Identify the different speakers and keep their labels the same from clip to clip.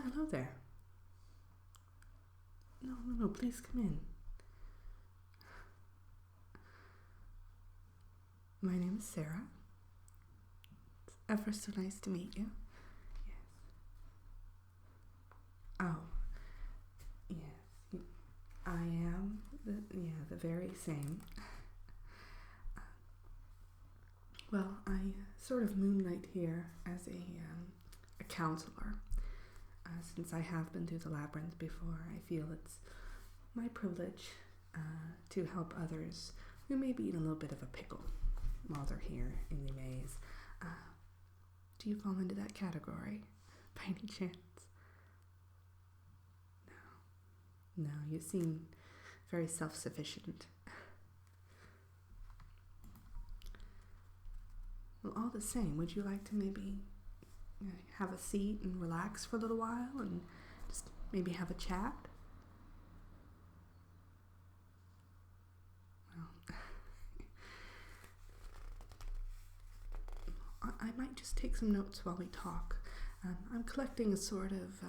Speaker 1: hello there. No, please come in. My name is Sara. It's ever so nice to meet you. Yes. Oh, yes. I am the very same. Well, I sort of moonlight here as a counselor. Since I have been through the labyrinth before, I feel it's my privilege to help others who may be in a little bit of a pickle while they're here in the maze. Do you fall into that category by any chance? No, you seem very self-sufficient. Well, all the same, would you like to maybe have a seat and relax for a little while and just maybe have a chat? Well, I might just take some notes while we talk. I'm collecting a sort of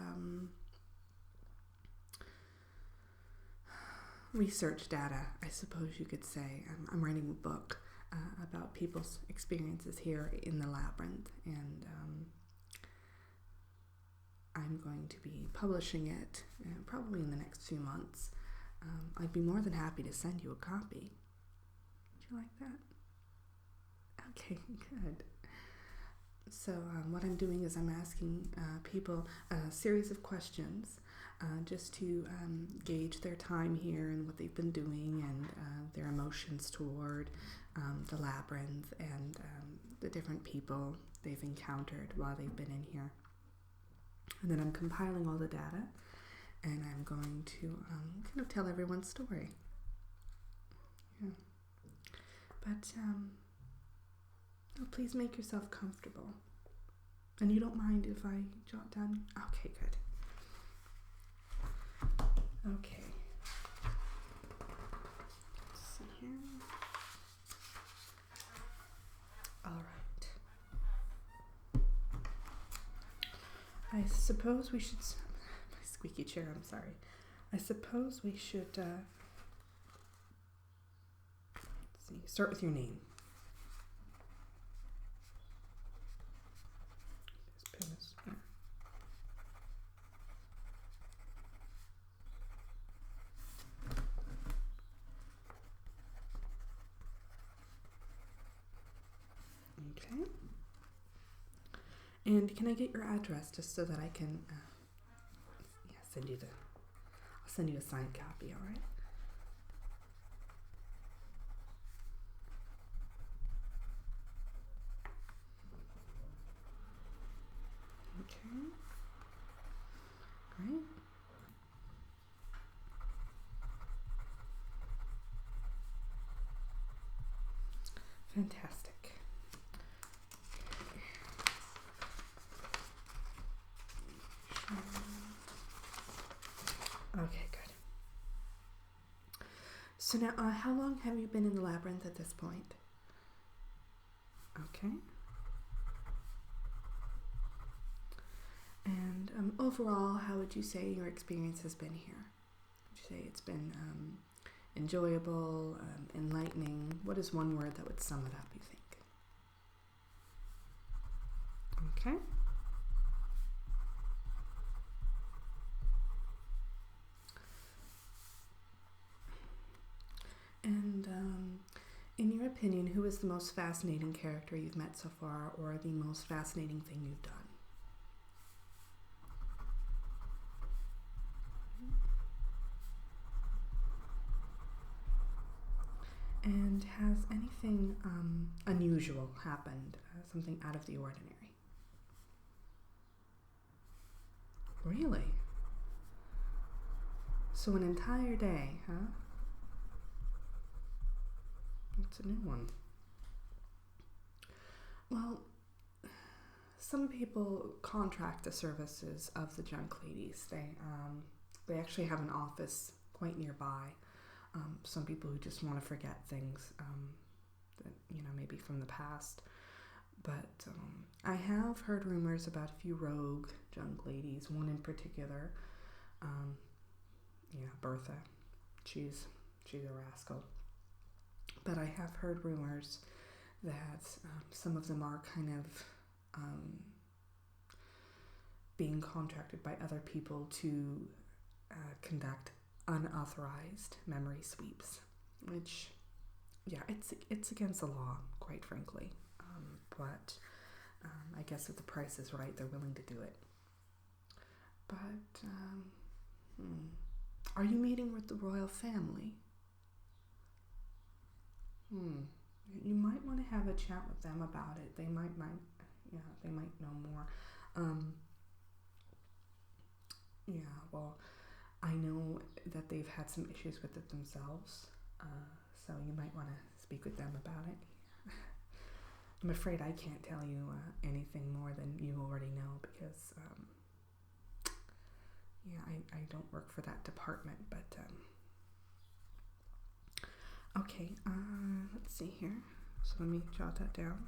Speaker 1: research data, I suppose you could say. I'm writing a book about people's experiences here in the labyrinth, and I'm going to be publishing it probably in the next few months. I'd be more than happy to send you a copy. Would you like that? Okay, good. So what I'm doing is I'm asking people a series of questions just to gauge their time here and what they've been doing and their emotions toward the labyrinth and the different people they've encountered while they've been in here. And then I'm compiling all the data, and I'm going to kind of tell everyone's story. Yeah. But please make yourself comfortable. And you don't mind if I jot down? Okay, good. Okay. Let's see here. All right. I suppose we should... My squeaky chair, I'm sorry. I suppose we should... let's see. Start with your name. Okay. And can I get your address just so that I can send you I'll send you a signed copy, all right? Okay. Great. Fantastic. Okay, good. So now, how long have you been in the labyrinth at this point? Okay. And overall, how would you say your experience has been here? Would you say it's been enjoyable, enlightening? What is one word that would sum it up, you think? Okay. And in your opinion, who is the most fascinating character you've met so far, or the most fascinating thing you've done? And has anything unusual happened, something out of the ordinary? Really? So an entire day, huh? That's a new one. Well, some people contract the services of the junk ladies. They actually have an office quite nearby. Some people who just want to forget things that maybe from the past. But I have heard rumors about a few rogue junk ladies, one in particular. Bertha. She's a rascal. But I have heard rumors that some of them are kind of being contracted by other people to conduct unauthorized memory sweeps, which, it's against the law, quite frankly. But I guess if the price is right, they're willing to do it. But are you meeting with the royal family? You might want to have a chat with them about it. They might know more. Well, I know that they've had some issues with it themselves, so you might want to speak with them about it. I'm afraid I can't tell you anything more than you already know because, I don't work for that department, but, okay, let's see here. So let me jot that down.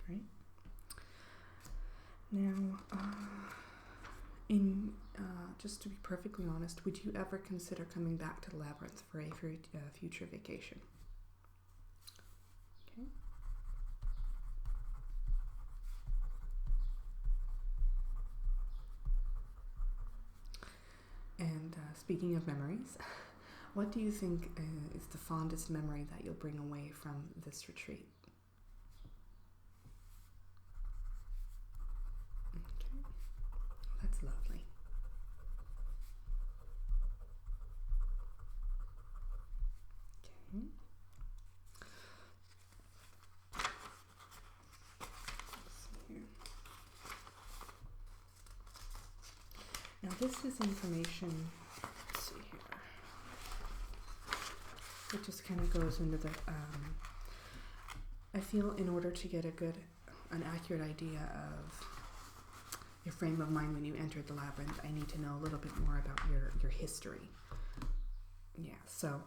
Speaker 1: Great. Now, just to be perfectly honest, would you ever consider coming back to the Labyrinth for a future vacation? Okay. And speaking of memories, what do you think is the fondest memory that you'll bring away from this retreat? Okay, that's lovely. Okay. Let's see here. Now this is information, let's see here, it just kind of goes into the, I feel in order to get an accurate idea of your frame of mind when you entered the labyrinth, I need to know a little bit more about your history. Yeah, so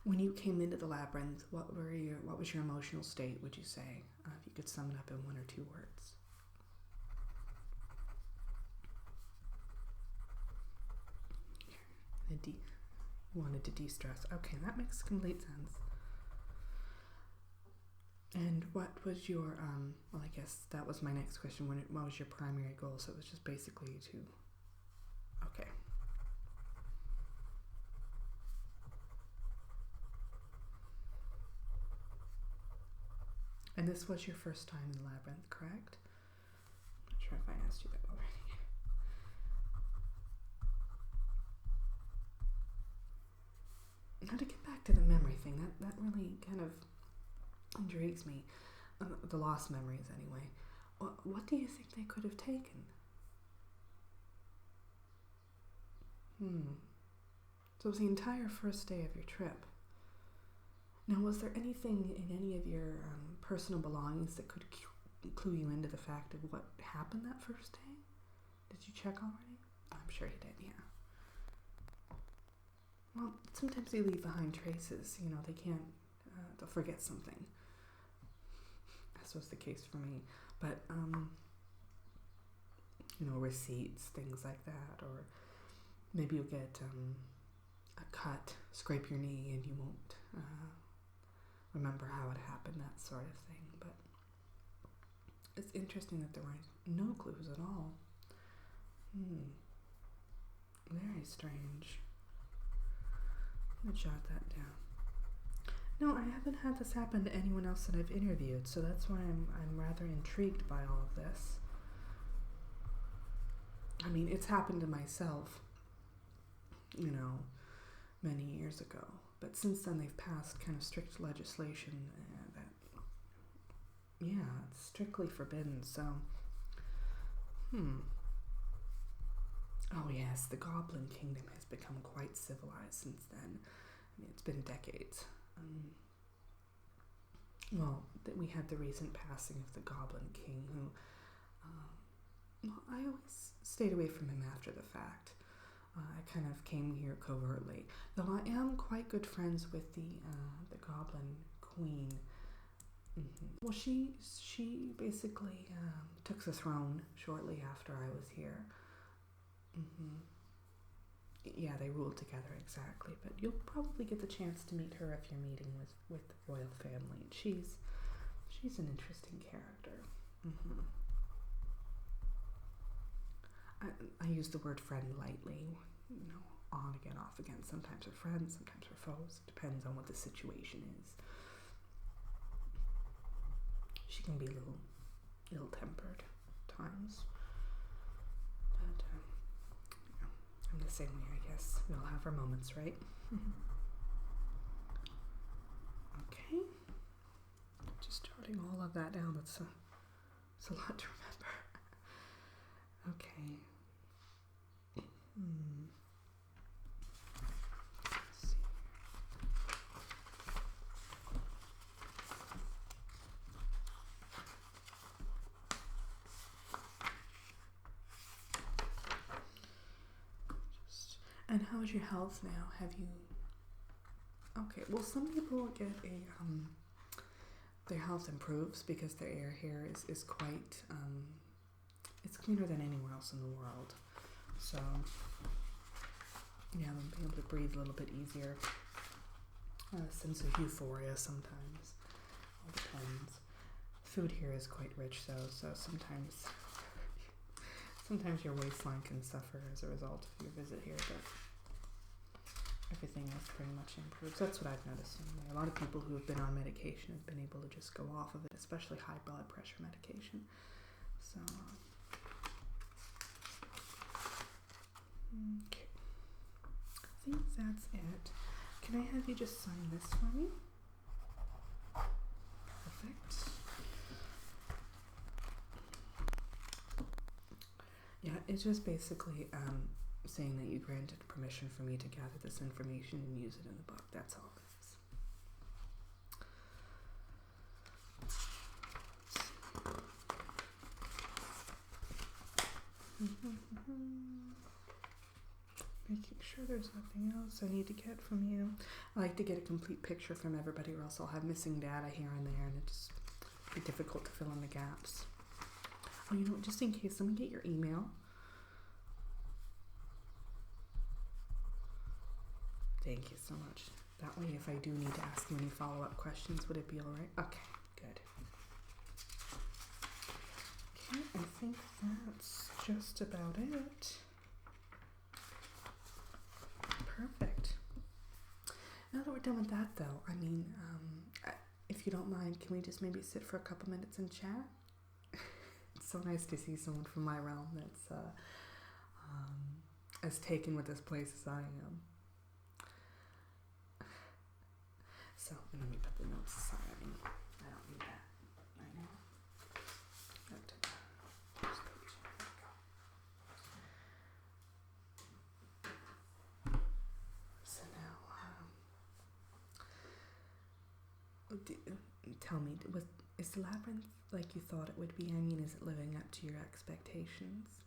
Speaker 1: when you came into the labyrinth, what was your emotional state, would you say? If you could sum it up in one or two words. Wanted to de-stress. Okay, that makes complete sense. And what was your, well, I guess that was my next question. What was your primary goal? So it was just basically to, okay. And this was your first time in the labyrinth, correct? I'm not sure if I asked you that already. Now to get back to the memory thing, that really kind of intrigues me. The lost memories, anyway. What do you think they could have taken? So it was the entire first day of your trip. Now, was there anything in any of your personal belongings that could clue you into the fact of what happened that first day? Did you check already? I'm sure you did, yeah. Well, sometimes they leave behind traces. They can't, they'll forget something. This was the case for me. But, receipts, things like that. Or maybe you'll get a cut, scrape your knee, and you won't remember how it happened, that sort of thing. But it's interesting that there were no clues at all. Very strange. I'm gonna jot that down. No, I haven't had this happen to anyone else that I've interviewed, so that's why I'm rather intrigued by all of this. I mean, it's happened to myself, many years ago. But since then, they've passed kind of strict legislation it's strictly forbidden. So, Oh yes, the Goblin Kingdom has become quite civilized since then. I mean, it's been decades. We had the recent passing of the Goblin King, who, I always stayed away from him after the fact. I kind of came here covertly, though I am quite good friends with the Goblin Queen. Well, she basically took the throne shortly after I was here. Yeah, they ruled together, exactly. But you'll probably get the chance to meet her if you're meeting with the royal family. She's an interesting character. I use the word friend lightly, on again, off again. Sometimes we're friends, sometimes we're foes. It depends on what the situation is. She can be a little ill-tempered at times. But, I'm the same way, I guess. We all have our moments, right? Okay. Just jotting all of that down. It's a lot to remember. Okay. Let's see. And how's your health now? Have you... Okay, well, some people get their health improves because their air here is quite, it's cleaner than anywhere else in the world. So, yeah, they'll be able to breathe a little bit easier. A sense of euphoria sometimes. All depends. Food here is quite rich, though, so sometimes your waistline can suffer as a result of your visit here, but everything else pretty much improves. That's what I've noticed anyway. A lot of people who have been on medication have been able to just go off of it, especially high blood pressure medication. So, okay. I think that's it. Can I have you just sign this for me? Perfect. Yeah, it's just basically saying that you granted permission for me to gather this information and use it in the book. That's all it is. Making sure there's nothing else I need to get from you. I like to get a complete picture from everybody, or else I'll have missing data here and there, and it's be difficult to fill in the gaps. Oh, just in case, let me get your email. Thank you so much. That way, if I do need to ask you any follow-up questions, would it be all right? Okay, good. Okay, I think that's just about it. Perfect. Now that we're done with that, though, if you don't mind, can we just maybe sit for a couple minutes and chat? It's so nice to see someone from my realm that's as taken with this place as I am. So, and let me put the notes aside. I don't need that right now. So now, tell me, is the labyrinth like you thought it would be? Is it living up to your expectations?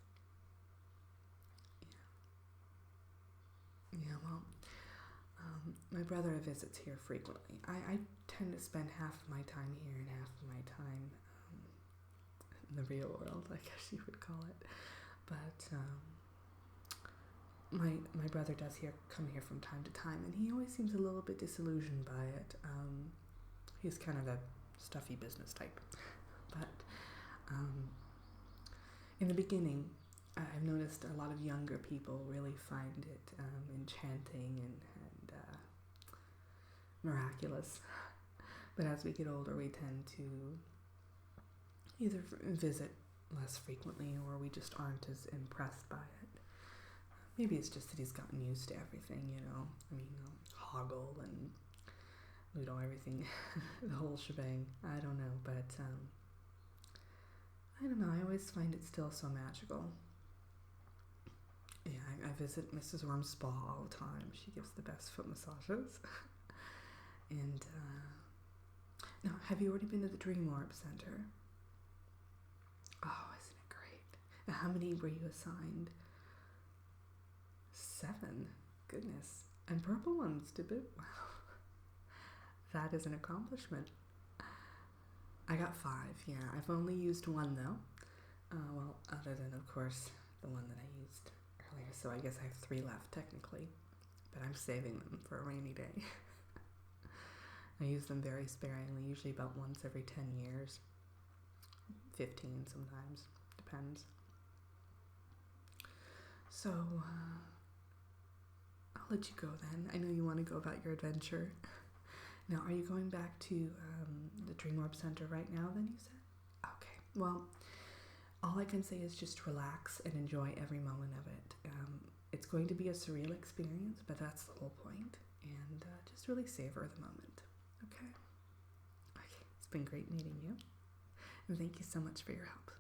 Speaker 1: Yeah, well, my brother visits here frequently. I tend to spend half of my time here and half of my time in the real world, I guess you would call it. But my brother does come here from time to time, and he always seems a little bit disillusioned by it. He's kind of a stuffy business type. But in the beginning, I've noticed a lot of younger people really find it enchanting and miraculous. But as we get older, we tend to either visit less frequently, or we just aren't as impressed by it. Maybe it's just that he's gotten used to everything, Hoggle and Ludo, everything, the whole shebang. I don't know, but I don't know, I always find it still so magical. Yeah, I visit Mrs. Worm's spa all the time. She gives the best foot massages. And now, have you already been to the Dream Orb Center? Oh, isn't it great? Now, how many were you assigned? 7. Goodness. And purple ones to boot. Wow. That is an accomplishment. I got 5, yeah. I've only used 1 though. Well, other than, of course, the one that I used earlier. So I guess I have 3 left technically. But I'm saving them for a rainy day. I use them very sparingly, usually about once every 10 years. 15 sometimes. Depends. So, I'll let you go then. I know you want to go about your adventure. Now, are you going back to the Dream Orb Center right now then, you said? Okay. Well, all I can say is just relax and enjoy every moment of it. It's going to be a surreal experience, but that's the whole point. And just really savor the moment. Okay? Okay. It's been great meeting you. And thank you so much for your help.